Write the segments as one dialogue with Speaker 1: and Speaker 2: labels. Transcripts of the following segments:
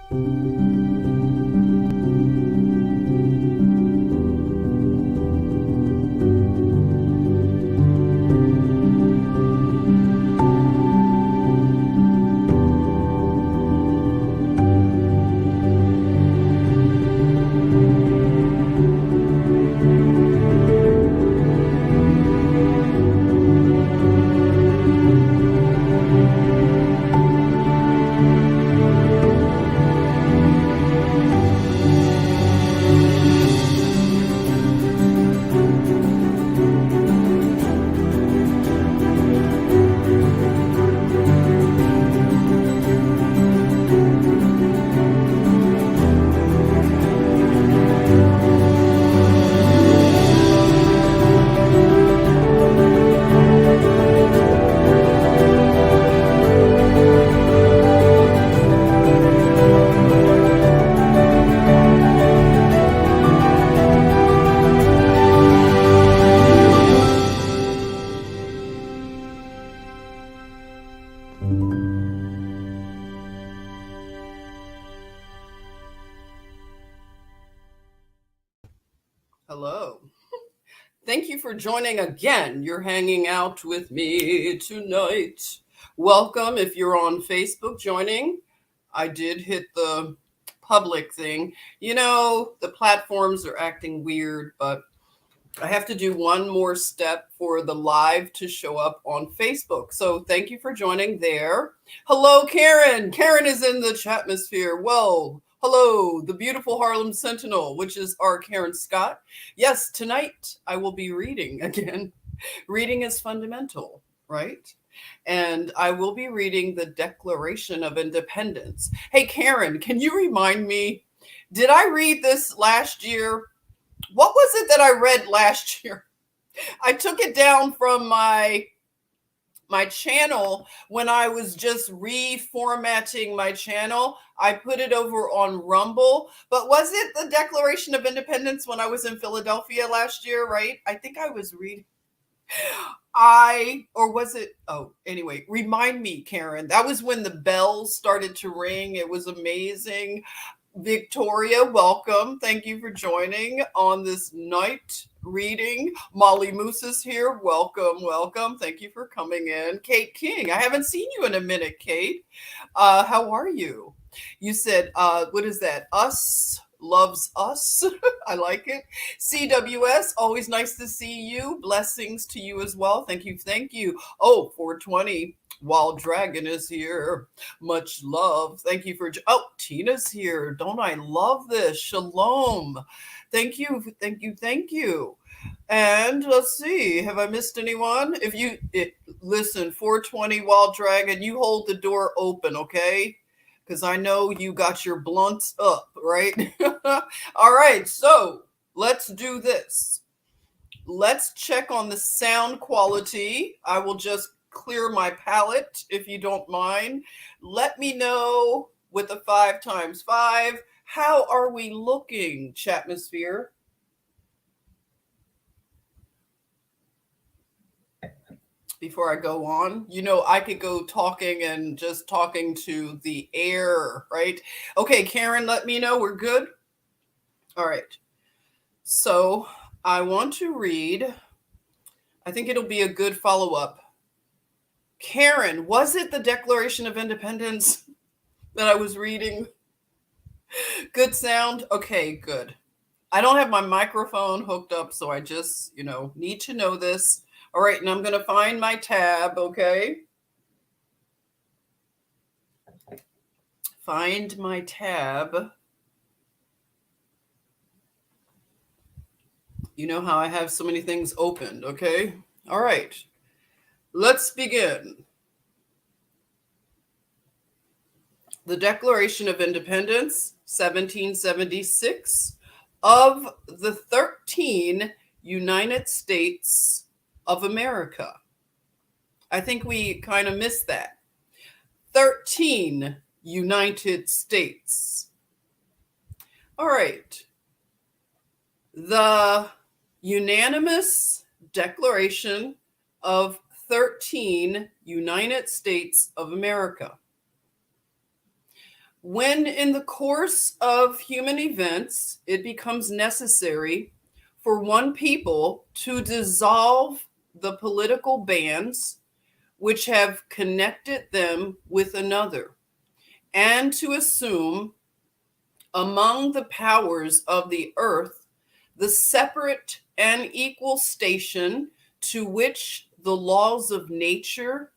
Speaker 1: Hello. Thank you for joining again. You're hanging out with me tonight. Welcome if you're on Facebook joining. I did hit the public thing. You know, the platforms are acting weird, but I have to do one more step for the live to show up on Facebook. So thank you for joining there. Hello, Karen. Karen is in the chatmosphere. Whoa. Hello, the beautiful Harlem Sentinel, which is our Karen Scott. Yes, tonight I will be reading again. Reading is fundamental, right? And I will be reading the Declaration of Independence. Hey, Karen, can you remind me, did I read this last year? What was it that I read last year? I took it down from my channel when I was just reformatting my channel. I put it over on Rumble. But was it the Declaration of Independence when I was in Philadelphia last year, right? I think I was reading. Or was it? Oh, anyway, remind me, Karen. That was when the bells started to ring. It was amazing. Victoria, welcome. Thank you for joining on this night reading. Molly Moose is here. Welcome, welcome. Thank you for coming in. Kate King, I haven't seen you in a minute, Kate. How are you? You said, what is that? Us loves us. I like it. CWS, always nice to see you. Blessings to you as well. Thank you. Thank you. Oh, 420. Wild Dragon is here. Much love. Thank you for. Oh, Tina's here. Don't I love this? Shalom. Thank you. Thank you. Thank you. And let's see. Have I missed anyone? If you listen, 420 Wild Dragon, you hold the door open, okay? Because I know you got your blunts up, right? All right. So let's do this. Let's check on the sound quality. I will just clear my palette if you don't mind. Let me know with the 5 times 5. How are we looking, Chatmosphere? Before I go on, you know, I could go talking and just talking to the air, right? Okay, Karen, let me know we're good. All right. So I want to read. I think it'll be a good follow-up. Karen, was it the Declaration of Independence that I was reading? Good sound? Okay, good. I don't have my microphone hooked up, so I just, need to know this. All right, and I'm going to find my tab, okay? Find my tab. You know how I have so many things opened, okay? All right, let's begin. The Declaration of Independence, 1776, of the 13 United States of America. I think we kind of missed that. 13 United States. All right. The unanimous Declaration of 13 United States of America. When in the course of human events, it becomes necessary for one people to dissolve the political bands which have connected them with another, and to assume among the powers of the earth the separate and equal station to which the laws of nature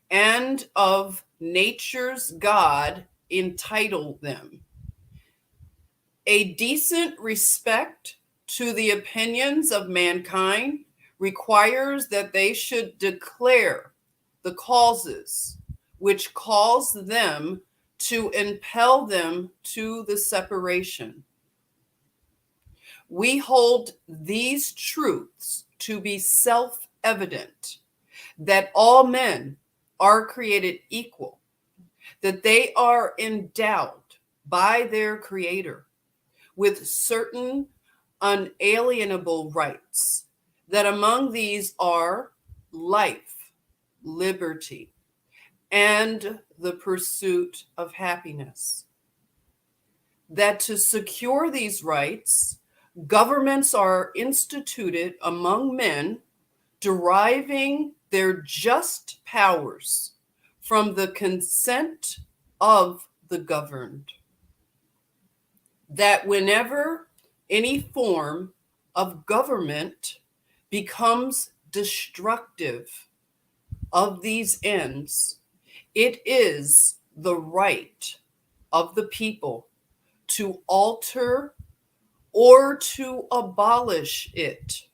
Speaker 1: and of nature's God entitle them. A decent respect to the opinions of mankind requires that they should declare the causes which cause them to impel them to the separation. We hold these truths to be self-evident, that all men are created equal, that they are endowed by their Creator with certain unalienable rights, that among these are life, liberty, and the pursuit of happiness. That to secure these rights, governments are instituted among men, deriving their just powers from the consent of the governed. That whenever any form of government becomes destructive of these ends, it is the right of the people to alter or to abolish it,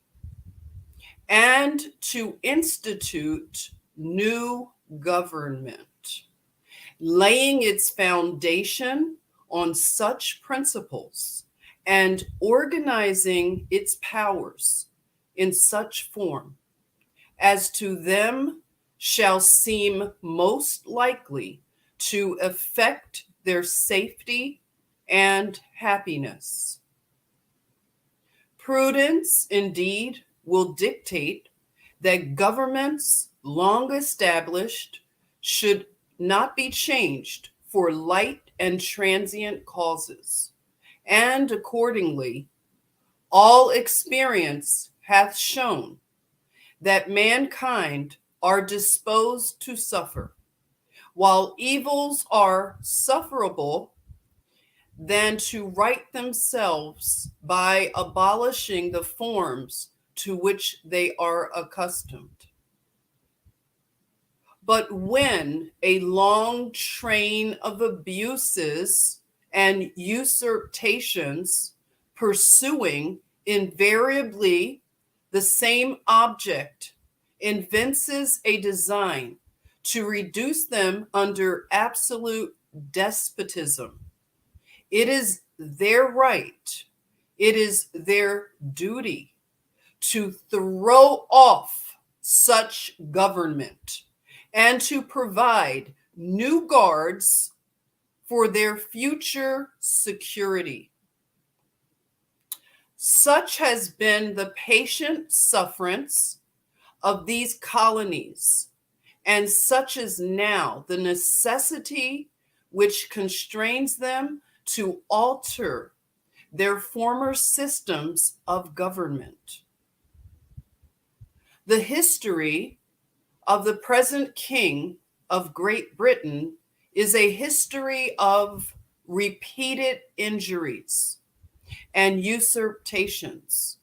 Speaker 1: and to institute new government, laying its foundation on such principles and organizing its powers in such form as to them shall seem most likely to affect their safety and happiness. Prudence, indeed, will dictate that governments long established should not be changed for light and transient causes, and accordingly, all experience hath shown that mankind are disposed to suffer, while evils are sufferable, than to right themselves by abolishing the forms to which they are accustomed. But when a long train of abuses and usurpations, pursuing invariably the same object, evinces a design to reduce them under absolute despotism, it is their right, it is their duty to throw off such government and to provide new guards for their future security. Such has been the patient sufferance of these colonies, and such is now the necessity which constrains them to alter their former systems of government. The history of the present King of Great Britain is a history of repeated injuries and usurpations,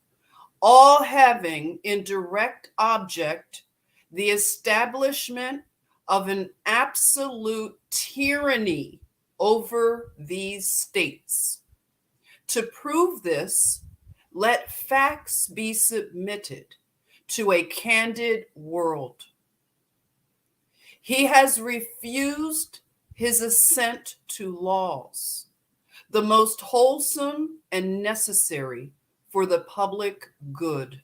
Speaker 1: all having in direct object the establishment of an absolute tyranny over these states. To prove this, let facts be submitted to a candid world. He has refused his assent to laws, the most wholesome and necessary for the public good.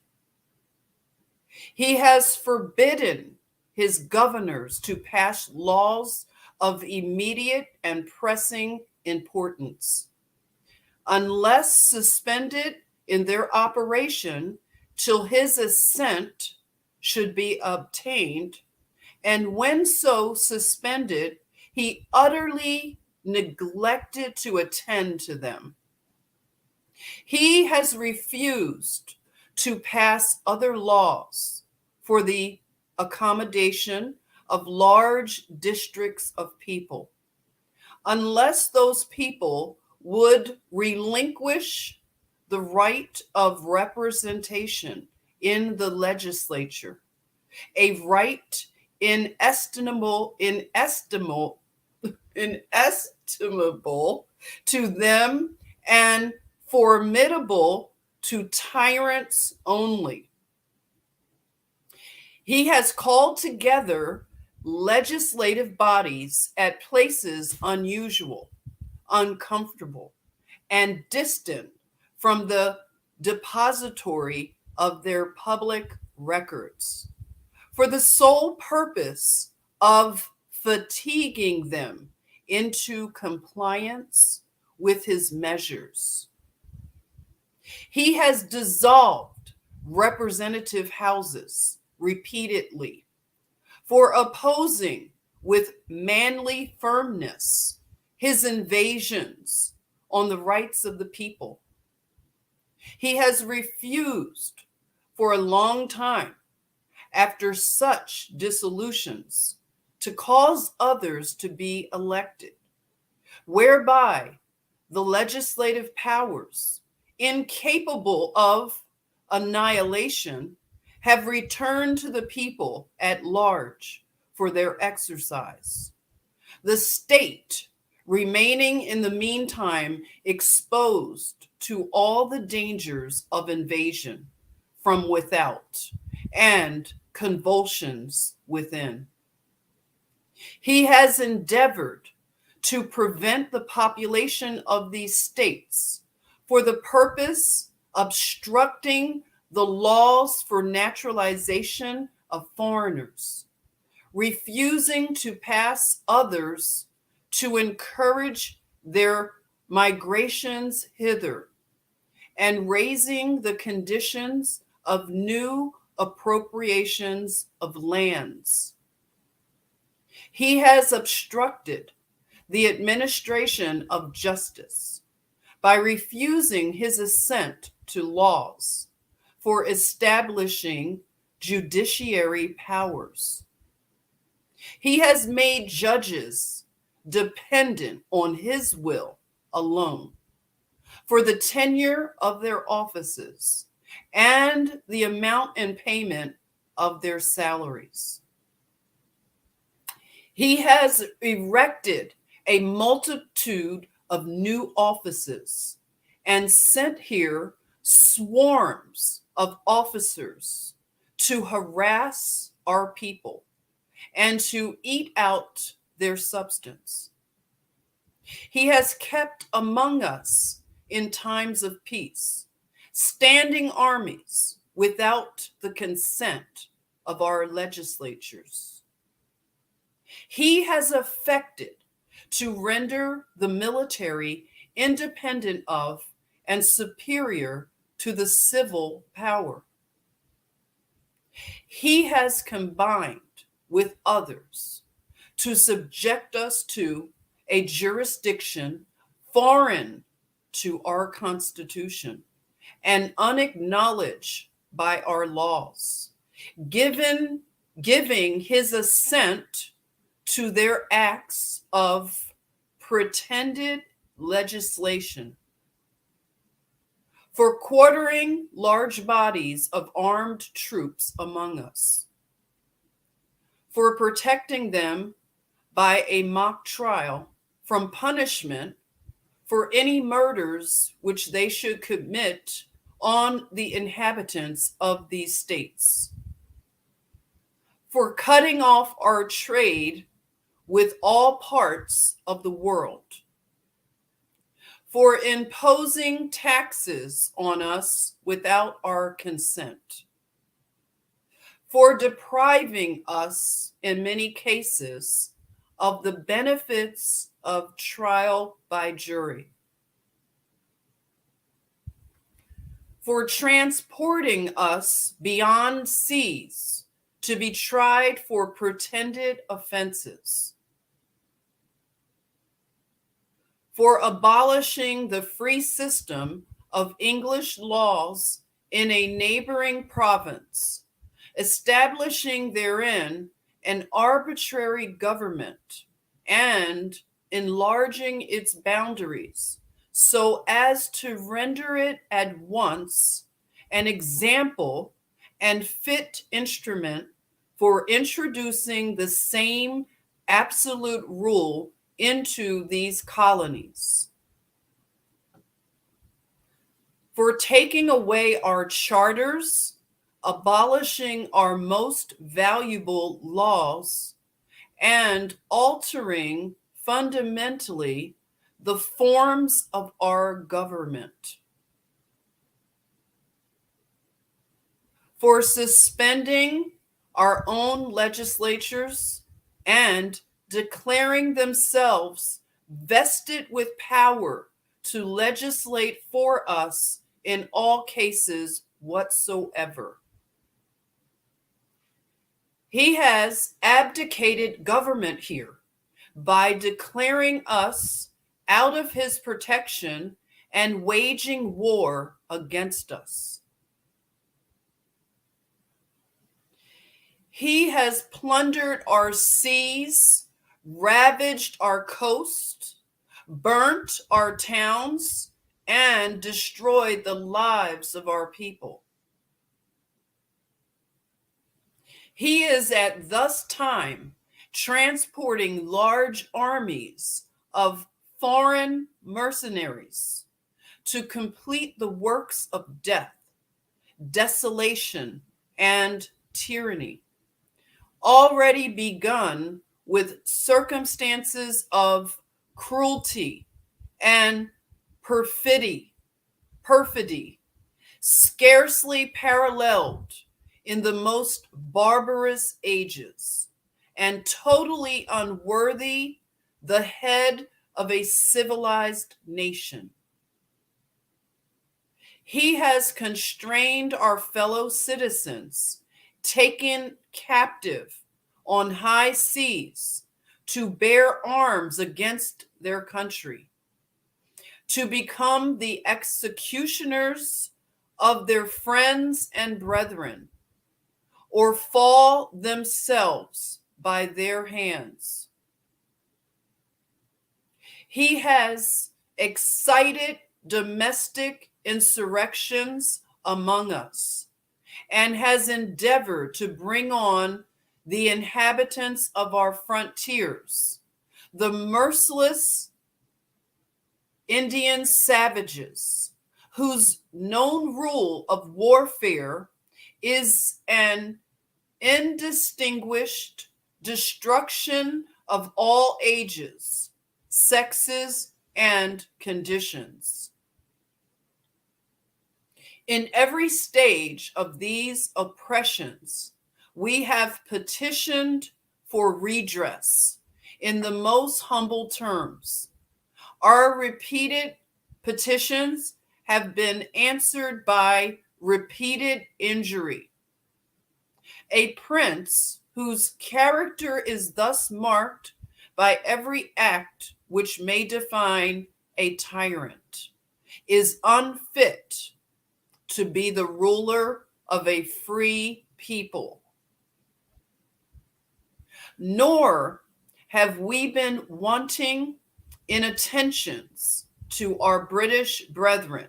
Speaker 1: He has forbidden his governors to pass laws of immediate and pressing importance, unless suspended in their operation till his assent should be obtained, and when so suspended, he utterly neglected to attend to them. He has refused to pass other laws for the accommodation of large districts of people, unless those people would relinquish the right of representation in the legislature, a right inestimable to them and formidable to tyrants only. He has called together legislative bodies at places unusual, uncomfortable, and distant from the depository of their public records, for the sole purpose of fatiguing them into compliance with his measures. He has dissolved representative houses repeatedly for opposing with manly firmness his invasions on the rights of the people. He has refused for a long time, after such dissolutions, to cause others to be elected, whereby the legislative powers, incapable of annihilation, have returned to the people at large for their exercise. The state remaining in the meantime exposed to all the dangers of invasion from without and convulsions within. He has endeavored to prevent the population of these states for the purpose of obstructing the laws for naturalization of foreigners, refusing to pass others to encourage their migrations hither, and raising the conditions of new appropriations of lands. He has obstructed the administration of justice by refusing his assent to laws for establishing judiciary powers. He has made judges dependent on his will alone for the tenure of their offices and the amount and payment of their salaries. He has erected a multitude of new offices and sent here swarms of officers to harass our people and to eat out their substance. He has kept among us in times of peace standing armies without the consent of our legislatures. He has affected to render the military independent of and superior to the civil power. He has combined with others to subject us to a jurisdiction foreign to our Constitution and unacknowledged by our laws, giving his assent to their acts of pretended legislation, for quartering large bodies of armed troops among us, for protecting them by a mock trial from punishment for any murders which they should commit on the inhabitants of these states, for cutting off our trade with all parts of the world, for imposing taxes on us without our consent, for depriving us, in many cases, of the benefits of trial by jury, for transporting us beyond seas to be tried for pretended offenses, for abolishing the free system of English laws in a neighboring province, establishing therein an arbitrary government, and enlarging its boundaries so as to render it at once an example and fit instrument for introducing the same absolute rule into these colonies. For taking away our charters, abolishing our most valuable laws, and altering fundamentally the forms of our government. For suspending our own legislatures and declaring themselves vested with power to legislate for us in all cases whatsoever. He has abdicated government here by declaring us out of his protection and waging war against us. He has plundered our seas, ravaged our coast, burnt our towns, and destroyed the lives of our people. He is at this time transporting large armies of foreign mercenaries to complete the works of death, desolation, and tyranny, already begun with circumstances of cruelty and perfidy, scarcely paralleled in the most barbarous ages, and totally unworthy the head of a civilized nation. He has constrained our fellow citizens, taken captive on high seas, to bear arms against their country, to become the executioners of their friends and brethren, or fall themselves by their hands. He has excited domestic insurrections among us, and has endeavored to bring on the inhabitants of our frontiers, the merciless Indian savages, whose known rule of warfare is an indistinguished destruction of all ages, sexes, and conditions. In every stage of these oppressions, we have petitioned for redress in the most humble terms. Our repeated petitions have been answered by repeated injury. A prince whose character is thus marked by every act which may define a tyrant is unfit to be the ruler of a free people. Nor have we been wanting in attentions to our British brethren.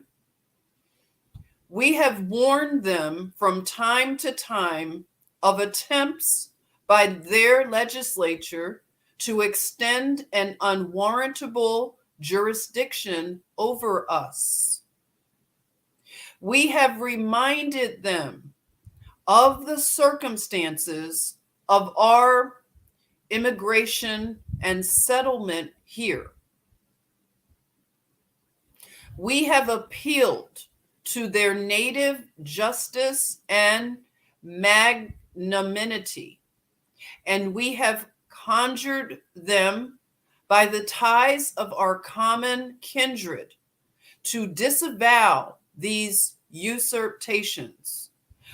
Speaker 1: We have warned them from time to time of attempts by their legislature to extend an unwarrantable jurisdiction over us. We have reminded them of the circumstances of our immigration and settlement here. We have appealed to their native justice and magnanimity, and we have conjured them by the ties of our common kindred to disavow these usurpations,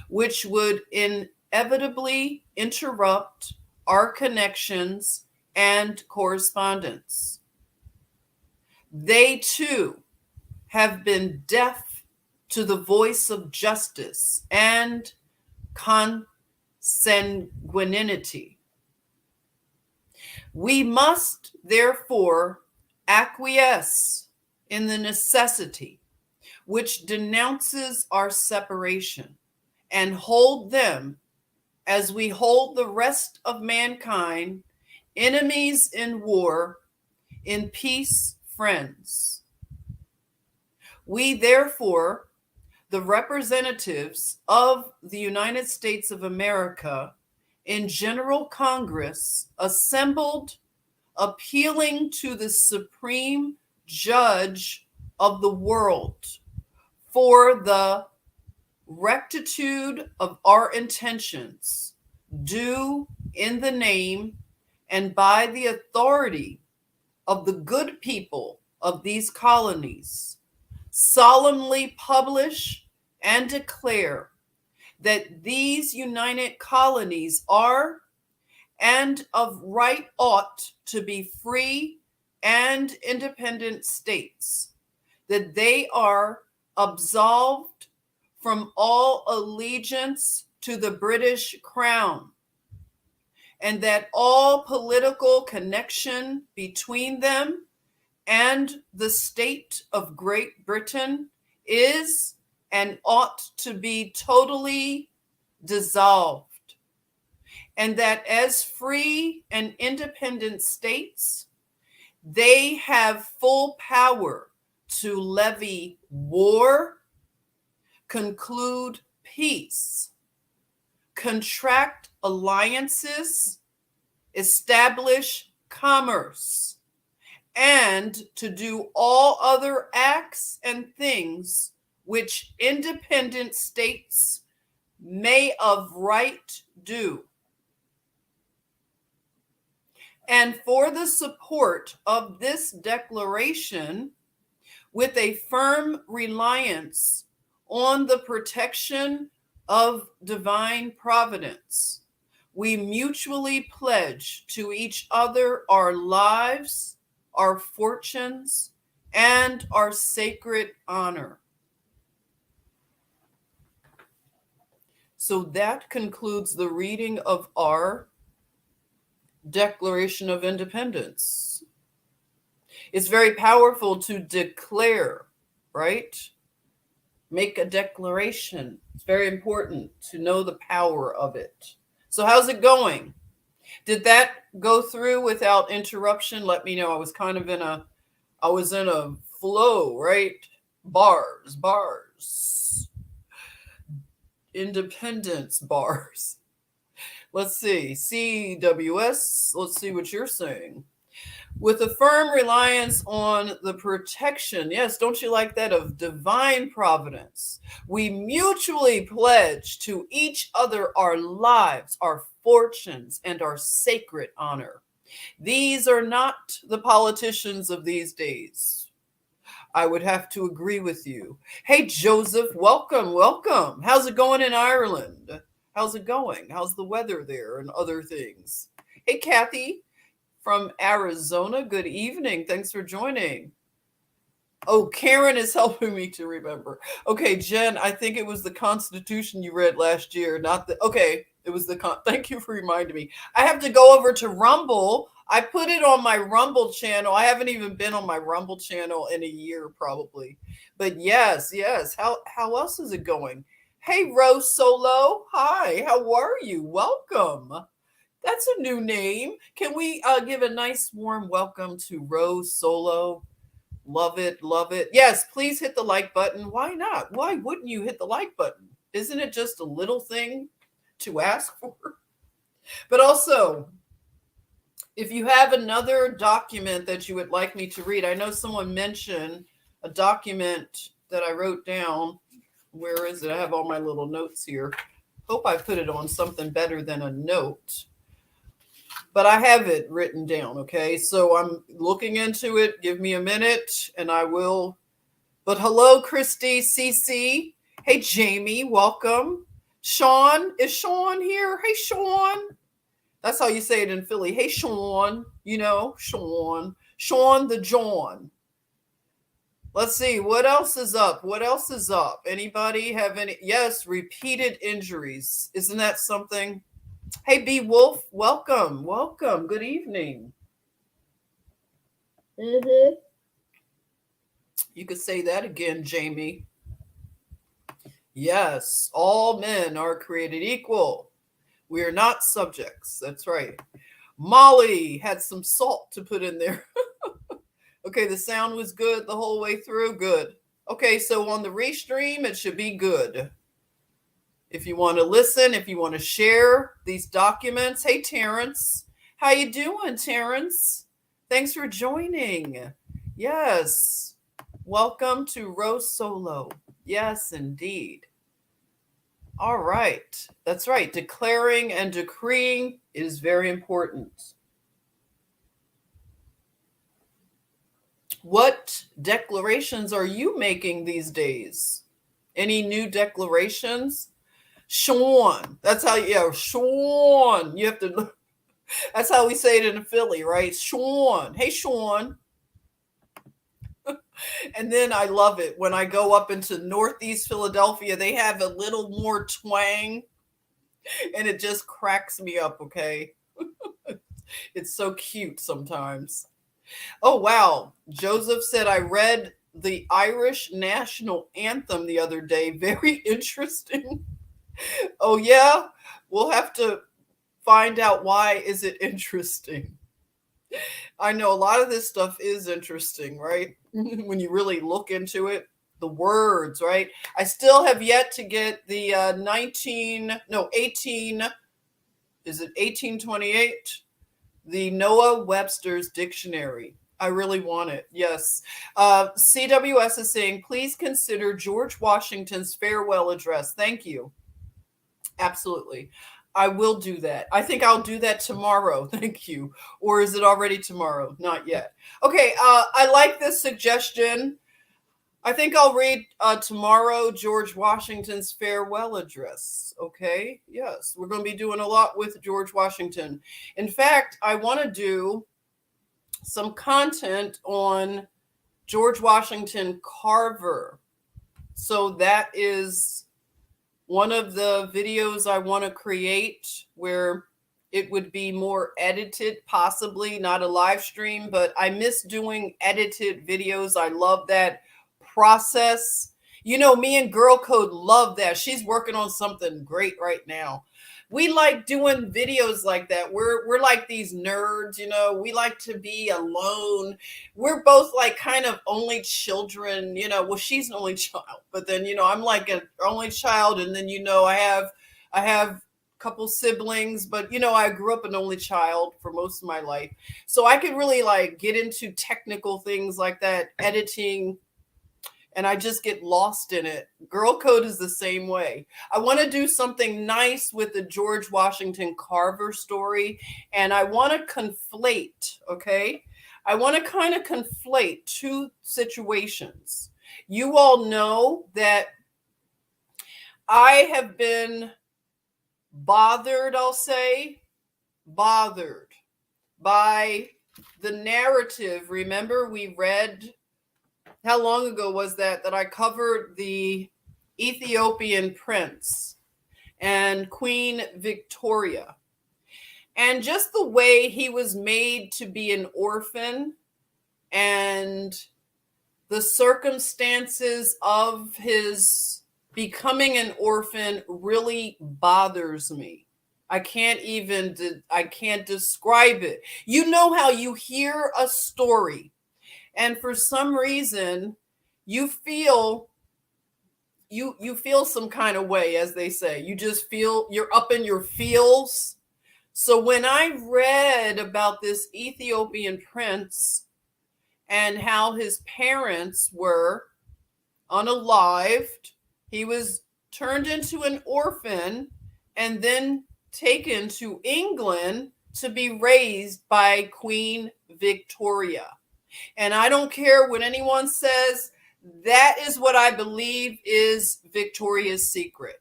Speaker 1: which would inevitably interrupt our connections and correspondence. They too have been deaf to the voice of justice and consanguinity. We must therefore acquiesce in the necessity which denounces our separation and hold them as we hold the rest of mankind, enemies in war, in peace, friends. We therefore, the representatives of the United States of America in General Congress, assembled, appealing to the Supreme Judge of the world for the rectitude of our intentions, do in the name and by the authority of the good people of these colonies, solemnly publish and declare that these united colonies are and of right ought to be free and independent states, that they are absolved from all allegiance to the British Crown, and that all political connection between them and the state of Great Britain is and ought to be totally dissolved, and that as free and independent states, they have full power to levy war, conclude peace, contract alliances, establish commerce, and to do all other acts and things which independent states may of right do. And for the support of this declaration, with a firm reliance on the protection of divine providence, we mutually pledge to each other our lives, our fortunes, and our sacred honor. So that concludes the reading of our Declaration of Independence. It's very powerful to declare, right? Make a declaration. It's very important to know the power of it. So how's it going? Did that go through without interruption? Let me know. I was in a flow, right? Bars. Independence bars. Let's see. CWS. Let's see what you're saying. With a firm reliance on the protection, yes, don't you like that, of divine providence, we mutually pledge to each other our lives, our fortunes, and our sacred honor. These are not the politicians of these days. I would have to agree with you. Hey, Joseph, welcome. How's it going in Ireland? How's it going? How's the weather there and other things? Hey, Kathy from Arizona, good evening. Thanks for joining. Oh, Karen is helping me to remember. Okay, Jen, I think it was the Constitution you read last year, it was thank you for reminding me. I have to go over to Rumble. I put it on my Rumble channel. I haven't even been on my Rumble channel in a year probably. But yes. How else is it going? Hey, Rose Solo. Hi, how are you? Welcome. That's a new name. Can we give a nice warm welcome to Rose Solo? Love it. Yes, please hit the like button. Why not? Why wouldn't you hit the like button? Isn't it just a little thing to ask for? But also, if you have another document that you would like me to read, I know someone mentioned a document that I wrote down. Where is it? I have all my little notes here. Hope I put it on something better than a note. But I have it written down, okay? So I'm looking into it. Give me a minute and I will. But hello, Christy, CC. Hey, Jamie, welcome. Sean, is Sean here? Hey, Sean. That's how you say it in Philly. Hey, Sean, Sean the John. Let's see. What else is up? What else is up? Anybody have any? Yes, repeated injuries. Isn't that something? Hey, B Wolf, welcome. Welcome. Good evening.
Speaker 2: Mm-hmm.
Speaker 1: You could say that again, Jamie. Yes, all men are created equal. We are not subjects. That's right. Molly had some salt to put in there. Okay, the sound was good the whole way through. Good. Okay, so on the restream, it should be good. If you want to listen, if you want to share these documents. Hey, Terrence. How you doing, Terrence? Thanks for joining. Yes. Welcome to Rose Solo. Yes, indeed. All right. That's right. Declaring and decreeing is very important. What declarations are you making these days? Any new declarations? Sean. That's how, yeah, Sean. You have to, that's how we say it in Philly, right? Sean. Hey, Sean. And then I love it when I go up into Northeast Philadelphia, they have a little more twang and it just cracks me up, okay? It's so cute sometimes. Oh, wow. Joseph said, I read the Irish national anthem the other day. Very interesting. Oh, yeah? We'll have to find out why is it interesting. I know a lot of this stuff is interesting, right? When you really look into it, the words, right? I still have yet to get the 18, is it 1828? The Noah Webster's Dictionary. I really want it. Yes. CWS is saying, please consider George Washington's farewell address. Thank you. Absolutely. I will do that. I think I'll do that tomorrow. Thank you. Or is it already tomorrow? Not yet. Okay. I like this suggestion. I think I'll read tomorrow George Washington's farewell address. Okay. Yes. We're going to be doing a lot with George Washington. In fact, I want to do some content on George Washington Carver. So that is one of the videos I want to create where it would be more edited, possibly not a live stream, but I miss doing edited videos. I love that process. You know, me and Girl Code love that. She's working on something great right now. We like doing videos like that. We're like these nerds, you know. We like to be alone. We're both like kind of only children, you know. Well, she's an only child, but then I'm like an only child, and then I have a couple siblings, but I grew up an only child for most of my life. So I could really like get into technical things like that, editing, and I just get lost in it. Girl Code is the same way. I want to do something nice with the George Washington Carver story, and I want to conflate, okay? I want to kind of conflate two situations. You all know that I have been bothered, I'll say, bothered by the narrative. Remember, we read, how long ago was that I covered the Ethiopian prince and Queen Victoria, and just the way he was made to be an orphan and the circumstances of his becoming an orphan really bothers me. I can't describe it. You know how you hear a story and for some reason you feel some kind of way, as they say. You just feel you're up in your feels. So when I read about this Ethiopian prince and how his parents were unalived, he was turned into an orphan and then taken to England to be raised by Queen Victoria. And I don't care what anyone says, that is what I believe is Victoria's Secret.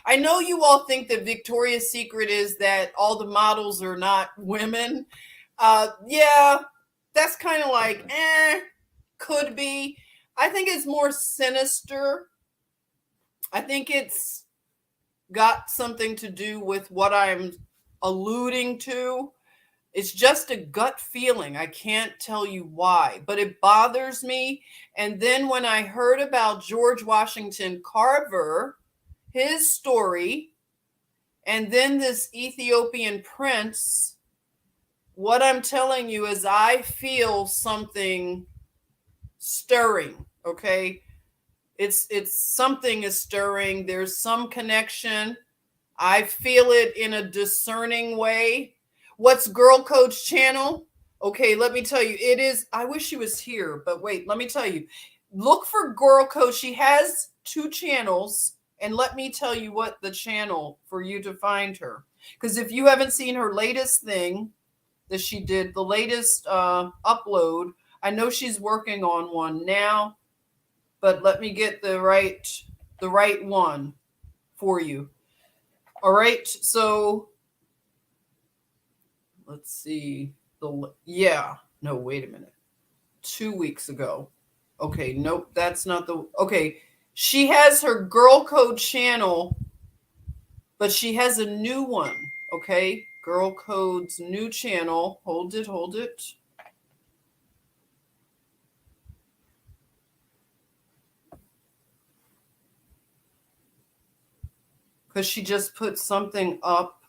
Speaker 1: I know you all think that Victoria's Secret is that all the models are not women. Yeah, that's kind of like, could be. I think it's more sinister. I think it's got something to do with what I'm alluding to. It's just a gut feeling. I can't tell you why, but it bothers me. And then when I heard about George Washington Carver, his story, and then this Ethiopian prince, what I'm telling you is I feel something stirring, okay? It's something is stirring. There's some connection. I feel it in a discerning way. What's Girl Coach channel? Okay, let me tell you. It is, I wish she was here, but wait, let me tell you. Look for Girl Coach. She has 2 channels, and let me tell you what the channel for you to find her. Because if you haven't seen her latest thing that she did, the latest upload, I know she's working on one now, but let me get the right one for you. All right, so let's see. No, wait a minute. 2 weeks ago. Okay, nope, that's not the. Okay, she has her Girl Code channel, but she has a new one. Okay, Girl Code's new channel. Hold it. Because she just put something up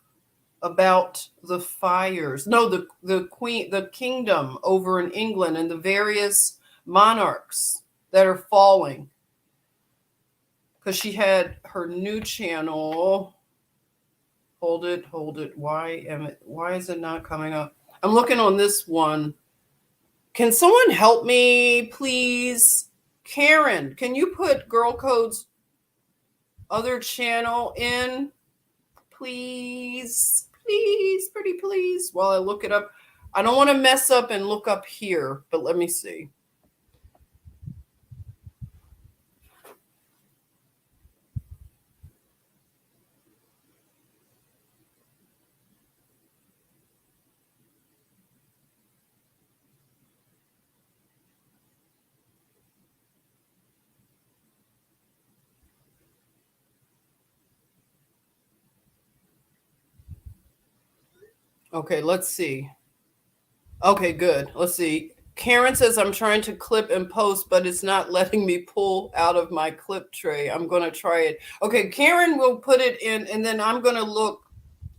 Speaker 1: about the fires. No, the kingdom over in England and the various monarchs that are falling. Because she had her new channel. Hold it. Why is it not coming up? I'm looking on this one. Can someone help me, please? Karen, can you put Girl Code's other channel in? Please, pretty please, while I look it up. I don't want to mess up and look up here, but let me see. Okay, let's see. Okay, good. Let's see. Karen says I'm trying to clip and post, but it's not letting me pull out of my clip tray. I'm going to try it. Okay, Karen will put it in, and then I'm going to look.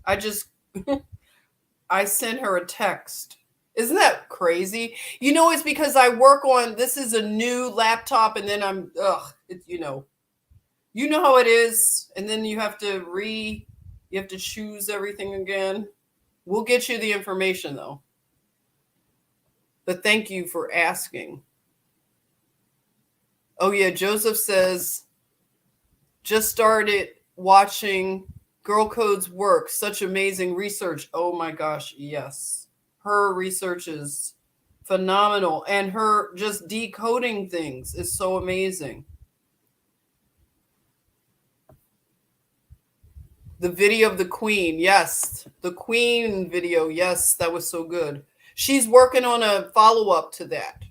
Speaker 1: I sent her a text. Isn't that crazy? It's because I work on, this is a new laptop, and then you know how it is, and then you have to choose everything again. We'll get you the information though. But thank you for asking. Oh yeah, Joseph says, just started watching Girl Code's work. Such amazing research. Oh my gosh, yes. Her research is phenomenal, and her just decoding things is so amazing. The video of the Queen, yes. The Queen video, yes, that was so good. She's working on a follow-up to that.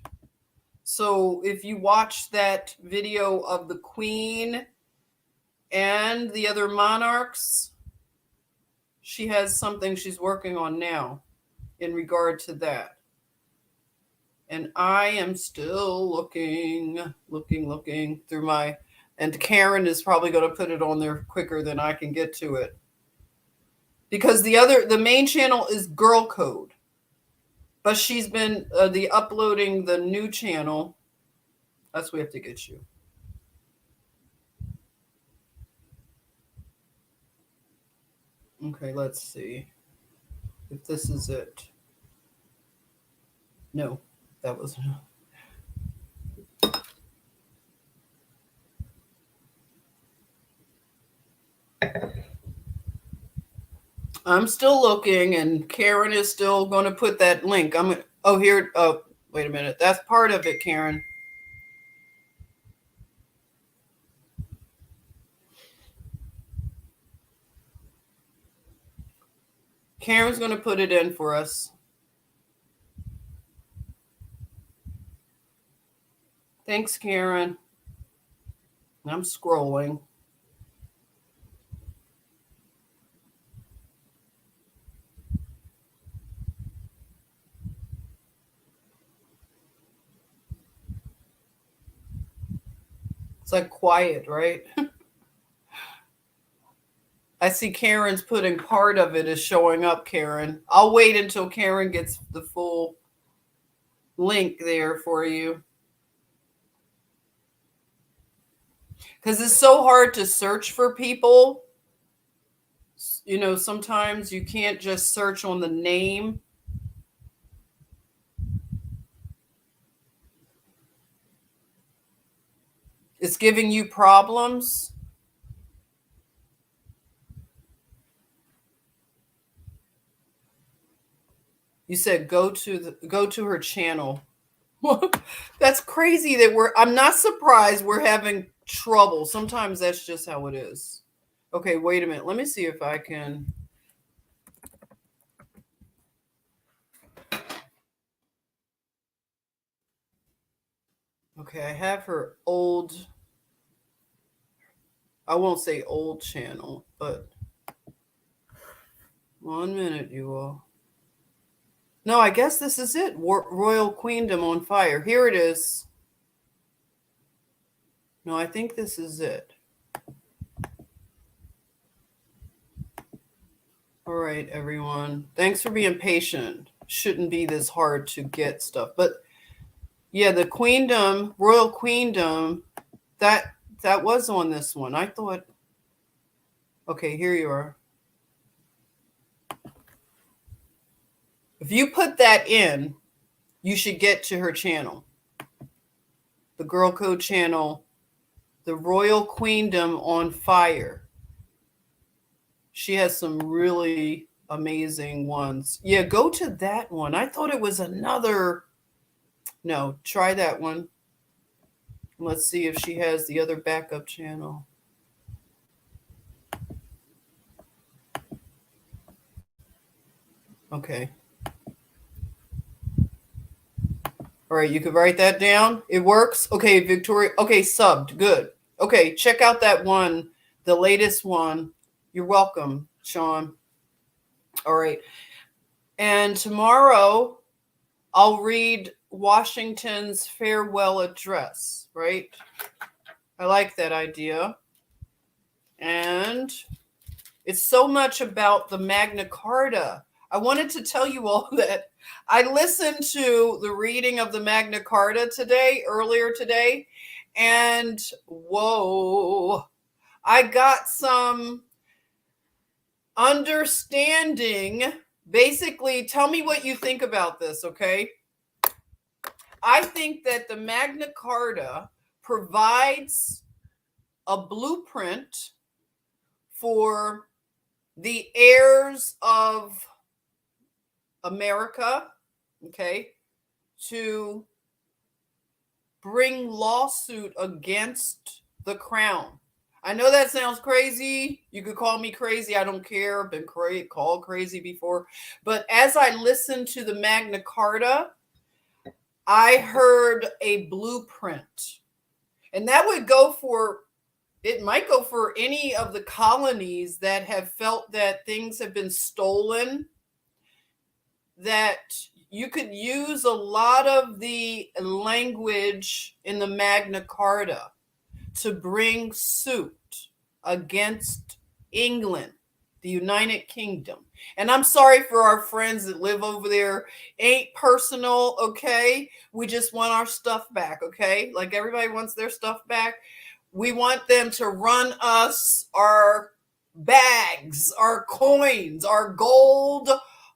Speaker 1: So if you watch that video of the Queen and the other monarchs, she has something she's working on now in regard to that. And I am still looking through my, and Karen is probably going to put it on there quicker than I can get to it. Because the main channel is Girl Code. But she's been uploading the new channel. That's what we have to get you. Okay, let's see if this is it. No, that was not. I'm still looking, and Karen is still going to put that link. Wait a minute. That's part of it, Karen. Karen's going to put it in for us. Thanks, Karen. I'm scrolling. It's like quiet, right? I see Karen's putting part of it is showing up, Karen. I'll wait until Karen gets the full link there for you. Because it's so hard to search for people. You know, sometimes you can't just search on the name. It's giving you problems. You said go to her channel. That's crazy that I'm not surprised we're having trouble. Sometimes that's just how it is. Okay, wait a minute. Let me see if I can. Okay, I have her old, I won't say old channel, but 1 minute, you all. No, I guess this is it. Royal Queendom on Fire. Here it is. No, I think this is it. All right, everyone. Thanks for being patient. Shouldn't be this hard to get stuff. But yeah, the Queendom, Royal Queendom, that was on this one. I thought, okay, here you are. If you put that in, you should get to her channel. The Girl Code channel, the Royal Queendom on Fire. She has some really amazing ones. Yeah, go to that one. I thought it was another. No, try that one. Let's see if she has the other backup channel. Okay. All right, you could write that down. It works. Okay, Victoria. Okay, subbed. Good. Okay, check out that one, the latest one. You're welcome, Sean. All right. And tomorrow I'll read Washington's farewell address, right? I like that idea. And it's so much about the Magna Carta. I wanted to tell you all that I listened to the reading of the Magna Carta earlier today, and whoa, I got some understanding. Basically, tell me what you think about this, okay? I think that the Magna Carta provides a blueprint for the heirs of America, okay, to bring lawsuit against the crown. I know that sounds crazy. You could call me crazy. I don't care. I've been called crazy before. But as I listened to the Magna Carta, I heard a blueprint. And that would go for, it might go for any of the colonies that have felt that things have been stolen, that you could use a lot of the language in the Magna Carta to bring suit against England, the United Kingdom. And I'm sorry for our friends that live over there. Ain't personal, okay? We just want our stuff back, okay? Like everybody wants their stuff back. We want them to run us our bags, our coins, our gold,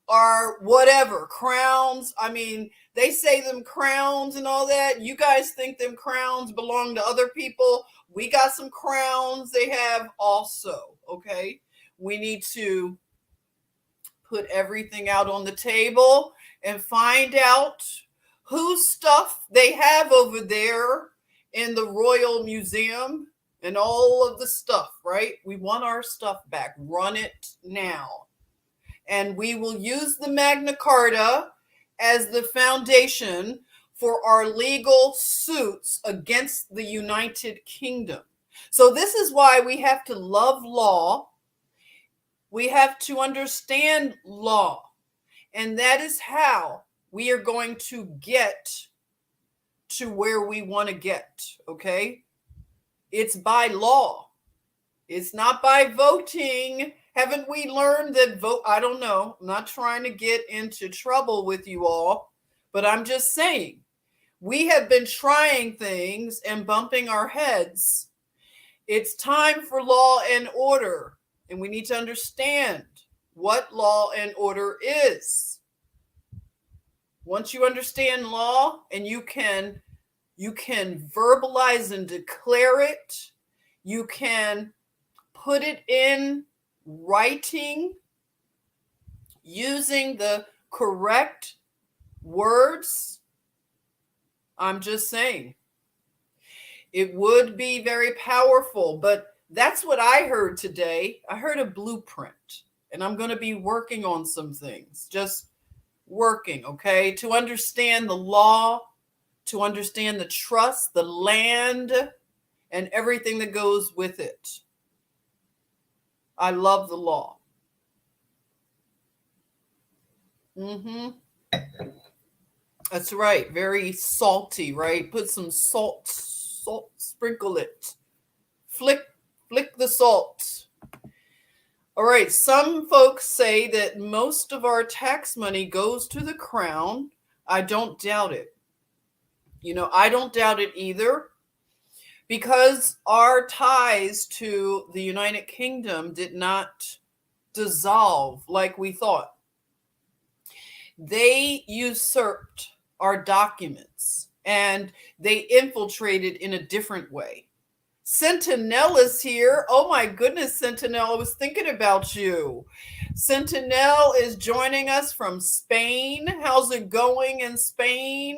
Speaker 1: our whatever, crowns. I mean, they say them crowns and all that. You guys think them crowns belong to other people. We got some crowns they have also, okay? We need to put everything out on the table and find out whose stuff they have over there in the Royal Museum and all of the stuff, right? We want our stuff back. Run it now. And we will use the Magna Carta as the foundation for our legal suits against the United Kingdom. So this is why we have to love law. We have to understand law. And that is how we are going to get to where we want to get, okay? It's by law. It's not by voting. Haven't we learned that vote? I don't know. I'm not trying to get into trouble with you all, but I'm just saying we have been trying things and bumping our heads. It's time for law and order, and we need to understand what law and order is. Once you understand law and you can verbalize and declare it, you can put it in writing using the correct words. I'm just saying, it would be very powerful, but that's what I heard today. I heard a blueprint, and I'm going to be working on some things, just working, okay, to understand the law, to understand the trust, the land, and everything that goes with it. I love the law. That's right. Very salty, right? Put some salt, sprinkle it. Flick the salt. All right. Some folks say that most of our tax money goes to the crown. I don't doubt it. I don't doubt it either, because our ties to the United Kingdom did not dissolve like we thought. They usurped our documents and they infiltrated in a different way. Sentinel is here. Oh my goodness, Sentinel, I was thinking about you. Sentinel is joining us from Spain. How's it going in Spain?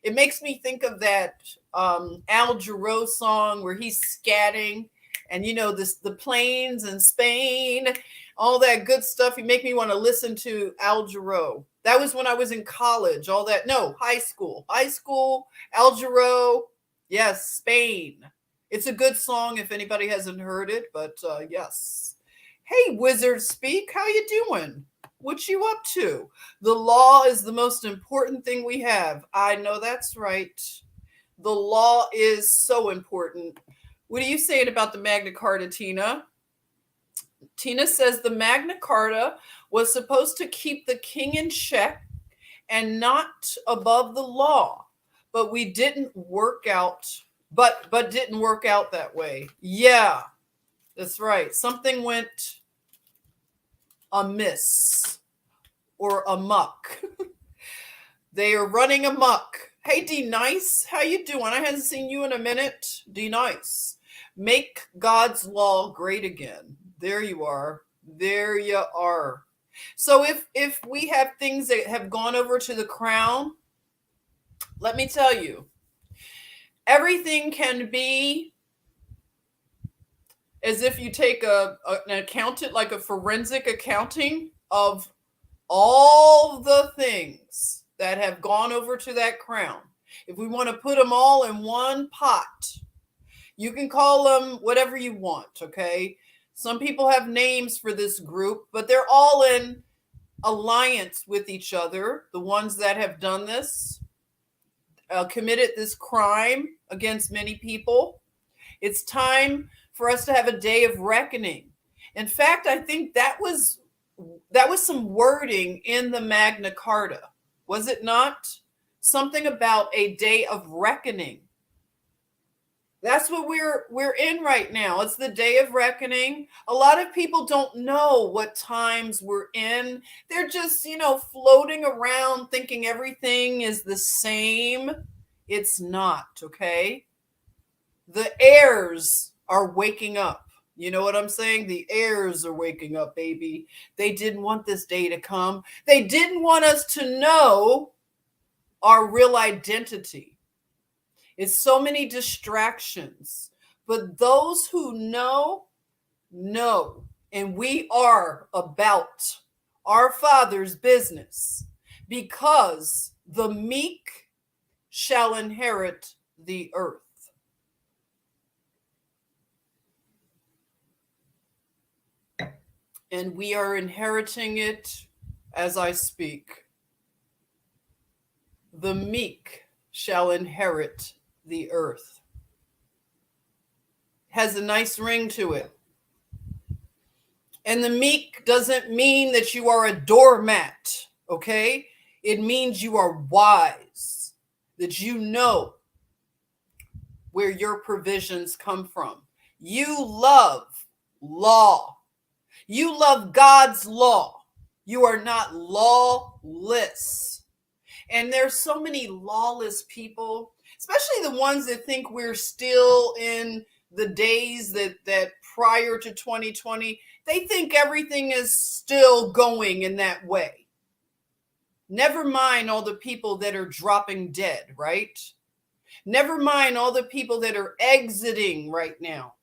Speaker 1: It makes me think of that Al Jarreau song where he's scatting, and the planes in Spain, all that good stuff. You make me want to listen to Al Jarreau. That was when I was in college. High school. Al Jarreau. Yes, Spain. It's a good song if anybody hasn't heard it, but yes. Hey, Wizard Speak, how you doing? What you up to? The law is the most important thing we have. I know that's right. The law is so important. What are you saying about the Magna Carta, Tina? Tina says the Magna Carta was supposed to keep the king in check and not above the law, but we didn't work out, but didn't work out that way. Yeah, that's right. Something went amiss or amok. They are running amok. Hey, D Nice, how you doing? I haven't seen you in a minute. D Nice, make God's law great again. There you are. There you are. So if we have things that have gone over to the crown, let me tell you, everything can be as if you take an accountant, like a forensic accounting of all the things that have gone over to that crown. If we want to put them all in one pot, you can call them whatever you want, okay? Some people have names for this group, but they're all in alliance with each other. The ones that have done this, committed this crime against many people. It's time for us to have a day of reckoning. In fact, I think that was some wording in the Magna Carta, was it not? Something about a day of reckoning. That's what we're in right now. It's the day of reckoning. A lot of people don't know what times we're in. They're just, floating around thinking everything is the same. It's not, okay? The heirs are waking up. You know what I'm saying? The heirs are waking up, baby. They didn't want this day to come. They didn't want us to know our real identity. It's so many distractions. But those who know, and we are about our Father's business, because the meek shall inherit the earth. And we are inheriting it as I speak. The meek shall inherit the earth. Has a nice ring to it. And the meek doesn't mean that you are a doormat, okay? It means you are wise, that you know where your provisions come from. You love law. You love God's law. You are not lawless. And there's so many lawless people, especially the ones that think we're still in the days that prior to 2020, they think everything is still going in that way. Never mind all the people that are dropping dead, right? Never mind all the people that are exiting right now,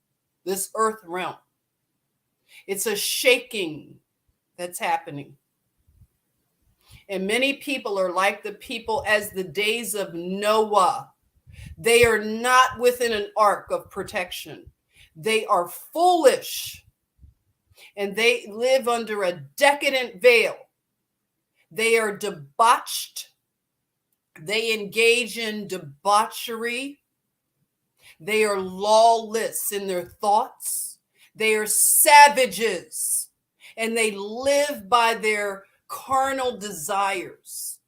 Speaker 1: this earth realm. It's a shaking that's happening. And many people are like the people as the days of Noah. They are not within an ark of protection. They are foolish. And they live under a decadent veil. They are debauched. They engage in debauchery. They are lawless in their thoughts. They are savages. And they live by their carnal desires.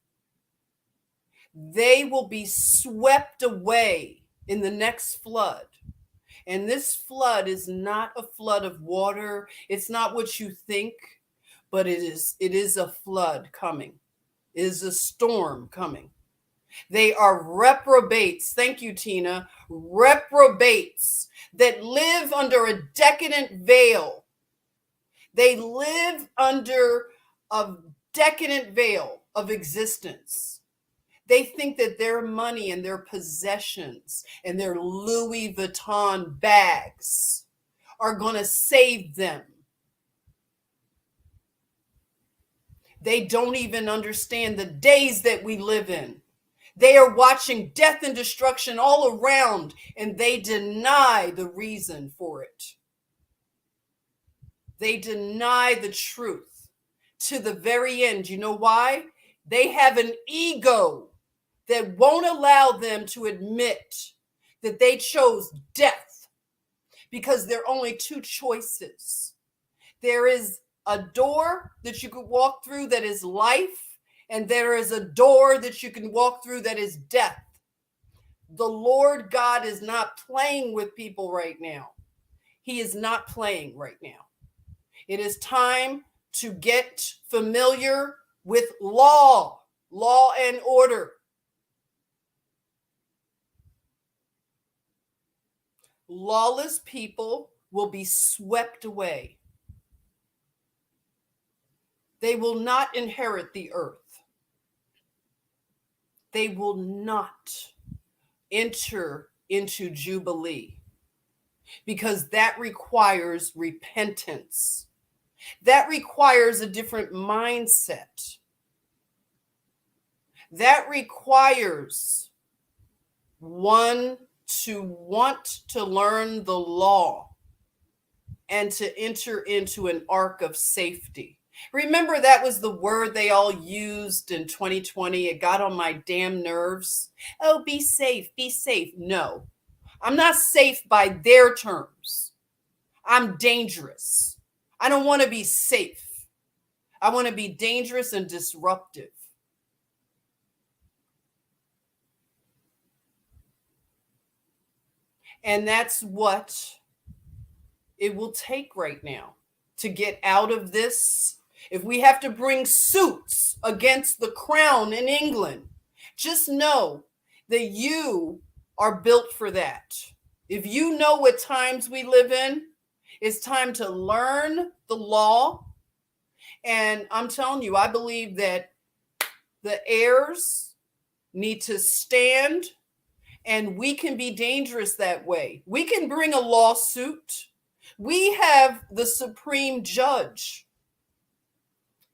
Speaker 1: They will be swept away in the next flood. And this flood is not a flood of water. It's not what you think, but it is a flood coming. It is a storm coming. They are reprobates. Thank you, Tina. Reprobates that live under a decadent veil. They live under a decadent veil of existence. They think that their money and their possessions and their Louis Vuitton bags are going to save them. They don't even understand the days that we live in. They are watching death and destruction all around, and they deny the reason for it. They deny the truth to the very end. You know why? They have an ego that won't allow them to admit that they chose death, because there are only two choices. There is a door that you could walk through that is life, and there is a door that you can walk through that is death. The Lord God is not playing with people right now. He is not playing right now. It is time to get familiar with law and order. Lawless people will be swept away. They will not inherit the earth. They will not enter into Jubilee, because that requires repentance. That requires a different mindset. That requires one to want to learn the law and to enter into an ark of safety. Remember, that was the word they all used in 2020. It got on my damn nerves. Oh, be safe, be safe. No, I'm not safe by their terms. I'm dangerous. I don't want to be safe. I want to be dangerous and disruptive. And that's what it will take right now to get out of this. If we have to bring suits against the crown in England, just know that you are built for that. If you know what times we live in, it's time to learn the law. And I'm telling you, I believe that the heirs need to stand, and we can be dangerous that way. We can bring a lawsuit. We have the supreme judge.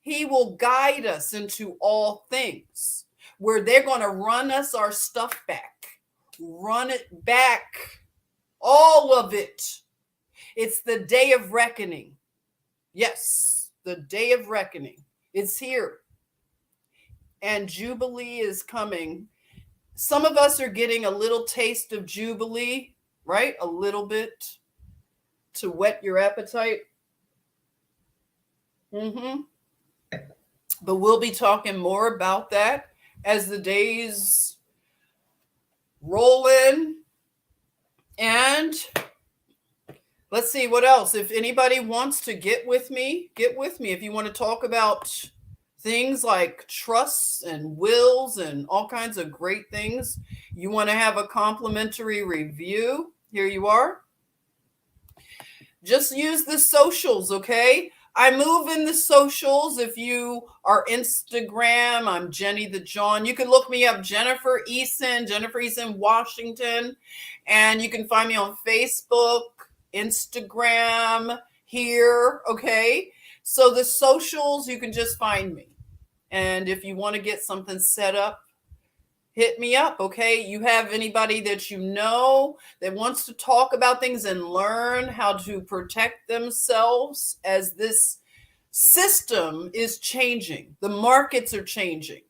Speaker 1: He will guide us into all things. where they're going to run us our stuff back. Run it back. All of it. It's the day of reckoning. Yes, the day of reckoning. It's here. And Jubilee is coming. Some of us are getting a little taste of Jubilee, right? A little bit to whet your appetite. But we'll be talking more about that as the days roll in. And let's see what else. If anybody wants to get with me. If you want to talk about things like trusts and wills and all kinds of great things, you want to have a complimentary review, here you are. Just use the socials, okay? I move in the socials. If you are Instagram, I'm Jenny the John. You can look me up, JennyEason Washington. And you can find me on Facebook, Instagram, here, okay? So the socials, you can just find me. And if you want to get something set up, hit me up, okay? You have anybody that you know that wants to talk about things and learn how to protect themselves as this system is changing. The markets are changing.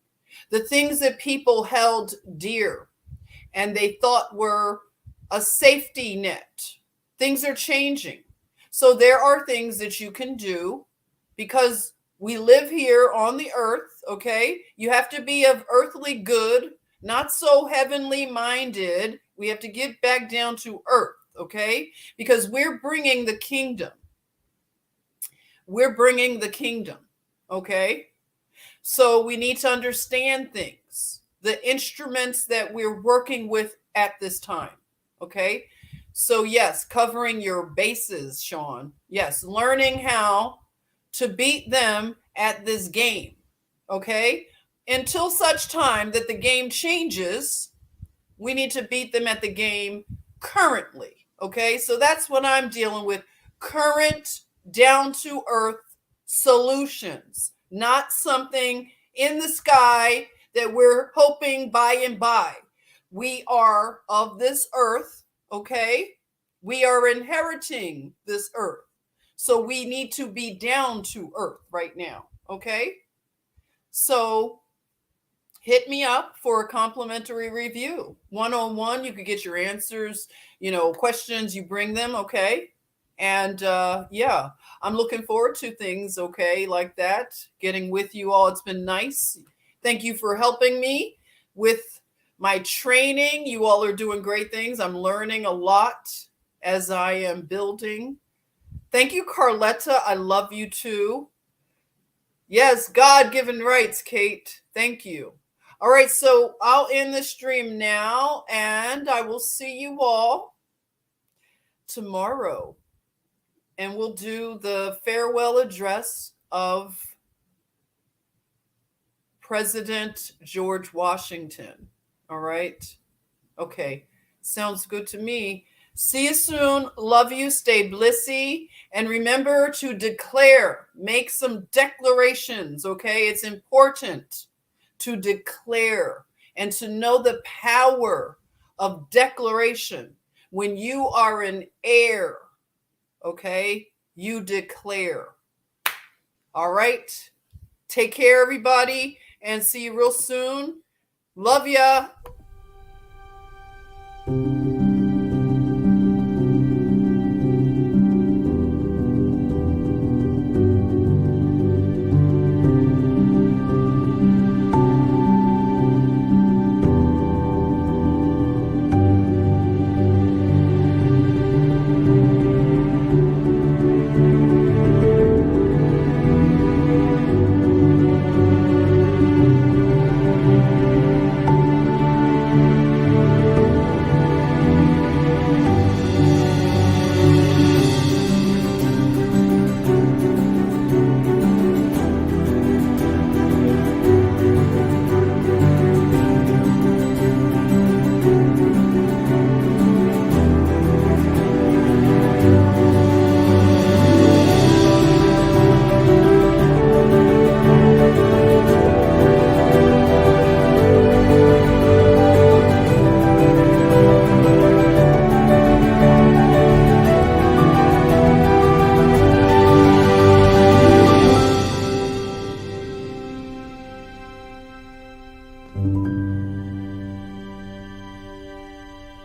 Speaker 1: The things that people held dear and they thought were a safety net, things are changing. So there are things that you can do because we live here on the earth, okay? You have to be of earthly good, not so heavenly minded. We have to get back down to earth, okay? Because we're bringing the kingdom. We're bringing the kingdom, okay? So we need to understand things, the instruments that we're working with at this time, okay? So yes, covering your bases, Sean. Yes, learning how to beat them at this game, okay? Until such time that the game changes, we need to beat them at the game currently, okay? So that's what I'm dealing with, current, down-to-earth solutions, not something in the sky that we're hoping by and by. We are of this earth, okay? We are inheriting this earth. So we need to be down to earth right now, okay? So hit me up for a complimentary review. One-on-one, you could get your answers, questions, you bring them, okay? And yeah, I'm looking forward to things, okay, like that, getting with you all. It's been nice. Thank you for helping me with my training. You all are doing great things. I'm learning a lot as I am building. Thank you, Carletta. I love you too. Yes, God-given rights, Kate. Thank you. All right, so I'll end the stream now, and I will see you all tomorrow. And we'll do the farewell address of President George Washington. All right? Okay. Sounds good to me. See you soon. Love you. Stay blissy. And remember to declare. Make some declarations, okay? It's important to declare and to know the power of declaration. When you are an heir, okay, you declare. All right? Take care, everybody, and see you real soon. Love ya.